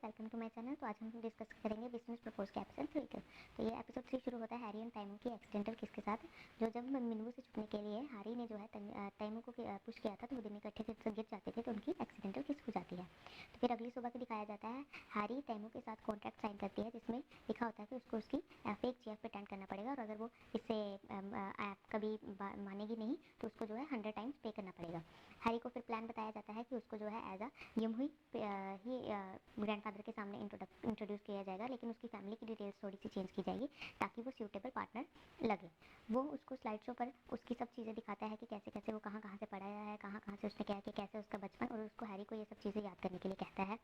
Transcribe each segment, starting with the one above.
Welcome to my channel. तो आज हम डिस्कस करेंगे बिजनेस प्रपोज के एपिसोड 3 का। तो ये एपिसोड 3 शुरू होता है हैरी एंड तैमू की एक्सीडेंटल किस के साथ। जो जब मिनू से छुपने के लिए हैरी ने जो है तैमू को पुश किया था, तो वो दोनों इकट्ठे से गिर जाते थे, तो उनकी एक्सीडेंटल किस हो जाती है। तो फिर अगली सुबह को दिखाया जाता है, हैरी तैमू के साथ कॉन्ट्रैक्ट साइन करती है, जिसमें लिखा होता है कि उसको उसकी फेक जीएफ अटेंड करना पड़ेगा, और अगर वो इससे कभी मानेगी नहीं तो उसको जो है 100 टाइम्स पे करना पड़ेगा। हैरी को फिर प्लान बताया जाता है कि उसको जो है as a Yama he grandfather के सामने इंट्रोड्यूस किया जाएगा, लेकिन उसकी फैमिली की डिटेल्स थोड़ी सी चेंज की जाएगी ताकि वो सूटेबल पार्टनर लगे। वो उसको स्लाइड शो पर उसकी सब चीज़ें दिखाता है कि कैसे कैसे वो कहाँ कहाँ से पढ़ा है, कहाँ कहाँ से उसने क्या किया, कैसे उसका बचपन, और उसको हैरी को ये सब चीज़ें याद करने के लिए कहता है।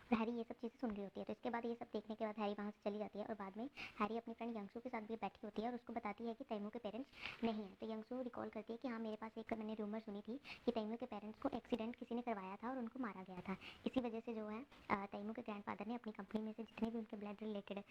और हैरी ये सब चीज़ें सुन रही होती है। तो इसके बाद ये सब देखने के बाद हैरी वहाँ से चली जाती है, और बाद में हैरी अपनी फ्रेंड यंगसू के साथ भी बैठी होती है और उसको बताती है कि तैमू के पेरेंट्स नहीं हैं। तो यंगसू रिकॉल करती है कि हाँ, मेरे पास एक मैंने रूमर सुनी थी कि तैमू के पेरेंट्स को एक्सीडेंट किसी ने करवाया था और उनको मारा गया था। इसी वजह से जो है तैमू के ग्रैंडफादर ने अपनी कंपनी में से जितने भी उनके ब्लड रिलेटेड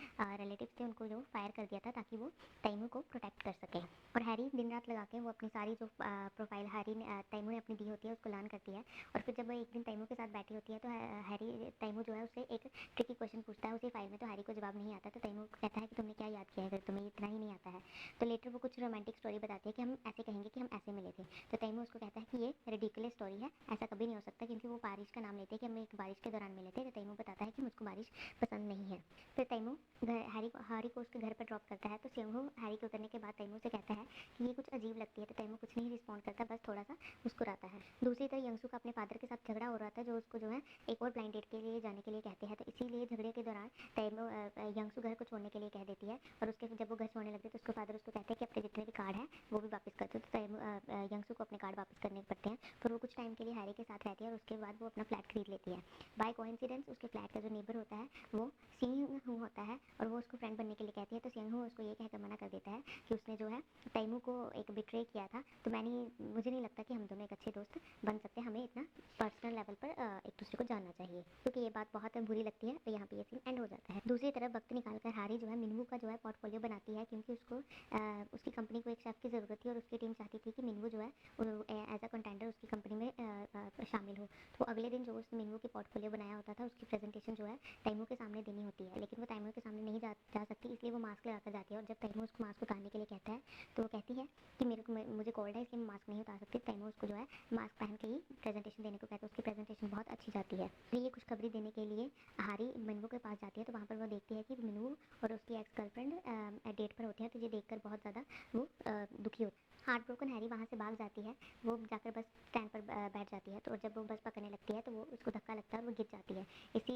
रिलेटिव्स थे उनको जो फायर कर दिया था, ताकि वो तैमू को प्रोटेक्ट कर सके। और हैरी दिन रात लगा के वो अपनी सारी जो प्रोफाइल हैरी ने तैमू ने अपनी दी होती है उसको लर्न करती है। और फिर जब वो एक दिन तैमू के साथ बैठी होती है, तो हैरी तैमू जो है उससे एक ट्रिकी क्वेश्चन पूछता है उसी फाइल में। तो हैरी को जवाब नहीं आता, तो तैमूर कहता है कि तुमने क्या याद किया है, अगर तुम्हें इतना ही नहीं आता है। तो लेटर वो कुछ रोमांटिक स्टोरी बताती है कि हम ऐसे कहेंगे कि हम ऐसे मिले थे। तो तैमूर उसको कहता है कि ये रिडिकुलस स्टोरी है, ऐसा कभी नहीं हो सकता, क्योंकि वो बारिश का नाम लेते हैं कि हम एक बारिश के दौरान मिले थे। तो तैमूर बताता है कि मुझको बारिश पसंद नहीं है। फिर तैमूर हैरी को उसके घर पर ड्रॉप करता है। तो सेहू हैरी के उतरने के बाद तैमूर से कहता है कि ये कुछ अजीब लगती है। तो तैमूर कुछ नहीं रिस्पॉन्ड करता, बस थोड़ा सा मुस्कुराता है। दूसरी तरफ यंगसू का अपने फादर के साथ झगड़ा हो रहा था, जो उसको जो है एक और ब्लाइंड डेट के लिए जाने के लिए कहते हैं। तो इसीलिए झगड़े के दौरान तैमूर यंगसू घर को छोड़ने के लिए कह देती है, और उसके जब वो घर छोड़ने लगती है तो उसके फादर उसको कहते हैं कि अपने जितने भी कार्ड हैं वो भी वापस कर दो। तो यंगसू को अपने कार्ड वापस करने पड़ते हैं। फिर वो कुछ टाइम के लिए हैरी के साथ रहती है, और उसके बाद वो अपना फ्लैट खरीद लेती है। बाय कोइंसिडेंस उसके फ्लैट का जो नेबर होता है वो सिंह होता है, और वो उसको फ्रेंड बनने के लिए कहती है। तो सिंह उसको ये कहकर मना कर देता है कि उसने जो है तैमूर को एक बिट्रे किया था। तो मुझे नहीं लगता कि हम दोनों एक अच्छे दोस्त बन सकते, हमें इतना पर्सनल लेवल पर एक दूसरे को जानना चाहिए। क्योंकि ये बात बहुत बुरी लगती है, तो यहाँ पे ये सीन एंड हो जाता है। दूसरी तरफ वक्त निकालकर हैरी जो है मिनू का जो है पोर्टफोलियो बनाती है, क्योंकि उसको उसकी कंपनी को एक शेफ की ज़रूरत थी, और उसकी टीम चाहती थी कि मिनू जो है एज अ कंटेंडर उसकी कंपनी में शामिल हो। तो अगले दिन जो उसने मिनू की पोर्टफोलियो बनाया होता था उसकी प्रेजेंटेशन जो है तैमूर के सामने देनी होती है, लेकिन वो तैमूर के सामने नहीं जा सकती, इसलिए वो मास्क लगाकर जाती है। और जब तैमूर उसको मास्क उतारने के लिए कहता है, तो वो कहती है कि मुझे कोल्ड है, इसलिए मैं मास्क नहीं उतार सकती। तैमूर उसको जो है मास्क पहन के ही प्रेजेंटेशन देने को कहता है। उसकी प्रेजेंटेशन बहुत अच्छी जाती है। फिर ये खुशखबरी देने के लिए हैरी मिनू के पास जाती है, तो वहाँ पर वो देखती है कि मिनू और उसकी एक्स गर्लफ्रेंड डेट पर होते हैं। तो ये देखकर बहुत ज़्यादा वो दुखी होती है। हार्ट ब्रोकन हैरी वहाँ से भाग जाती है, वो जाकर बस स्टैंड पर बैठ जाती है। तो जब वो बस पकड़ने लगती है तो वो उसको धक्का लगता है और वो गिर जाती है।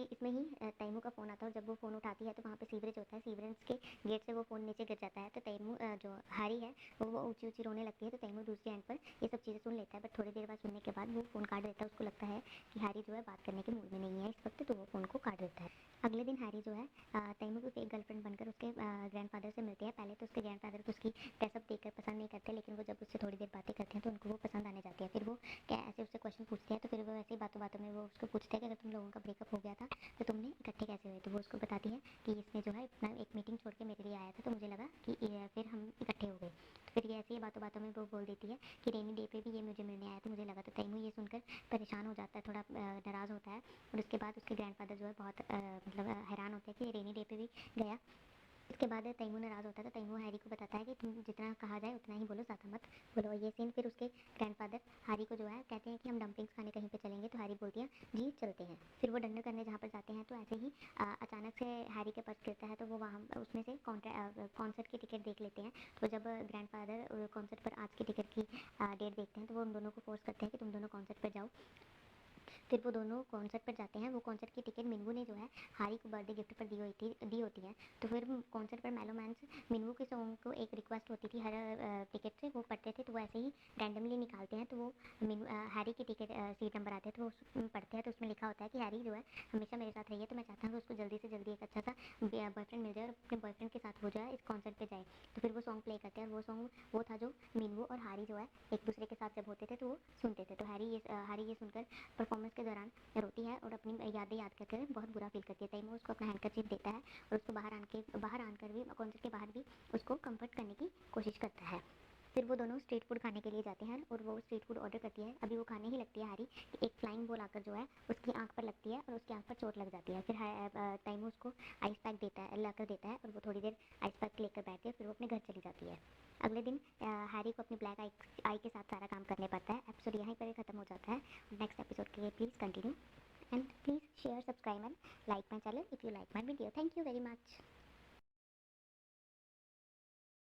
इसमें ही तैमूर का फ़ोन आता है, और जब वो फ़ोन उठाती है तो वहाँ पे सीवरेज होता है, सीवरेज के गेट से वो फ़ोन नीचे गिर जाता है। तो तैमूर जो हैरी है वो ऊँची ऊँची रोने लगती है। तो तैमूर दूसरी एंड पर ये सब चीज़ें सुन लेता है, बट थोड़ी देर बाद सुनने के बाद वो फ़ोन काट देता है। उसको लगता है कि हैरी जो है बात करने के मूड में नहीं है इस वक्त, तो वो फ़ोन को काट देता है। अगले दिन हैरी जो है तैमूर की फेक गर्लफ्रेंड बनकर उसके ग्रैंडफादर से मिलती है। पहले तो उसके ग्रैंडफादर को उसकी ड्रेसअप देखकर पसंद नहीं करते, लेकिन वो जब उससे थोड़ी देर बातें करते हैं तो उनको वो पसंद आने जाती है। फिर वो क्या ऐसे उससे क्वेश्चन पूछते हैं, तो फिर वो ऐसे ही बातों बातों में वो उसको पूछते हैं कि अगर तुम लोगों का ब्रेकअप हो गया था तो तुमने इकट्ठे कैसे हुए। तो वो उसको बताती है कि इसने जो है अपना एक मीटिंग छोड़ के मेरे लिए आया था, तो मुझे लगा कि फिर हम इकट्ठे हो गए। तो फिर ये ऐसे ही बातों बातों में वो बोल देती है कि रेनी डे पे भी ये मुझे मिलने आया, तो मुझे लगा। तो तैमूर ये सुनकर परेशान हो जाता है, थोड़ा नाराज़ होता है। और उसके बाद उसके ग्रैंडफादर जो है बहुत मतलब हैरान होते हैं कि रेनी डे पे भी गया। इसके बाद तैमूर नाराज़ होता है, तो तैमूर हैरी को बताता है कि तुम जितना कहा जाए उतना ही बोलो, ज़्यादा मत बोलो। ये सीन फिर उसके ग्रैंडफादर हैरी को जो है कहते हैं कि हम डम्पलिंग्स खाने कहीं पे चलेंगे। तो हैरी बोलती है जी चलते हैं। फिर वो डिनर करने जहाँ पर जाते हैं, तो ऐसे ही अचानक से हैरी के पर्स गिरता है, तो वो वहाँ उसमें से कॉन्सर्ट की टिकट देख लेते हैं। तो जब ग्रैंडफादर कॉन्सर्ट पर आज की टिकट की डेट देखते हैं, तो वो उन दोनों को फोर्स करते हैं कि तुम दोनों कॉन्सर्ट पर जाओ। फिर वो दोनों कॉन्सर्ट पर जाते हैं। वो कॉन्सर्ट की टिकट मिनू ने जो है हैरी को बर्थडे गिफ्ट पर दी होती है। तो फिर कॉन्सर्ट पर मेलोमैन से मिनू के सॉन्ग को एक रिक्वेस्ट होती थी हर टिकट से, वो पढ़ते थे। तो वो ऐसे ही रैंडमली निकालते हैं, तो वो हैरी की टिकट सीट नंबर आते हैं, तो वो पढ़ते हैं। तो उसमें लिखा होता है कि हैरी जो है हमेशा मेरे साथ रही है, तो मैं चाहता हूँ कि उसको जल्दी से जल्दी एक अच्छा सा बॉयफ्रेंड मिल जाए, और अपने बॉयफ्रेंड के साथ वो जो है इस कॉन्सर्ट पर जाए। तो फिर वो सॉन्ग प्ले करते हैं, और वो सॉन्ग वो था जो मिनू और हैरी जो है एक दूसरे के साथ जब होते थे तो वो सुनते थे। तो हैरी ये सुनकर परफॉर्मेंस के दौरान रोती है, और अपनी यादें याद करके बहुत बुरा फील करती है। तैमूर उसको अपना हैंडकरचीफ देता है, और उसको बाहर आकर भी कॉन्सर्ट के बाहर भी उसको कंफर्ट करने की कोशिश करता है। फिर वो दोनों स्ट्रीट फूड खाने के लिए जाते हैं और वो स्ट्रीट फूड ऑर्डर करती है। अभी वो खाने ही लगती है हारी, एक फ्लाइंग बॉल आकर जो है उसकी आंख पर लगती है और उसकी आंख पर चोट लग जाती है। फिर टाइम उसको आइस पैक देता है, लाकर देता है और वो थोड़ी देर आइस पैक लेकर बैठती है, फिर वो अपने घर चली जाती है। अगले दिन हैरी को अपनी ब्लैक आई के साथ सारा काम करने पड़ता है। एपिसोड यहीं पर खत्म हो जाता है। नेक्स्ट एपिसोड के लिए please continue and please share, subscribe and like my channel if you like my video. Thank you very much.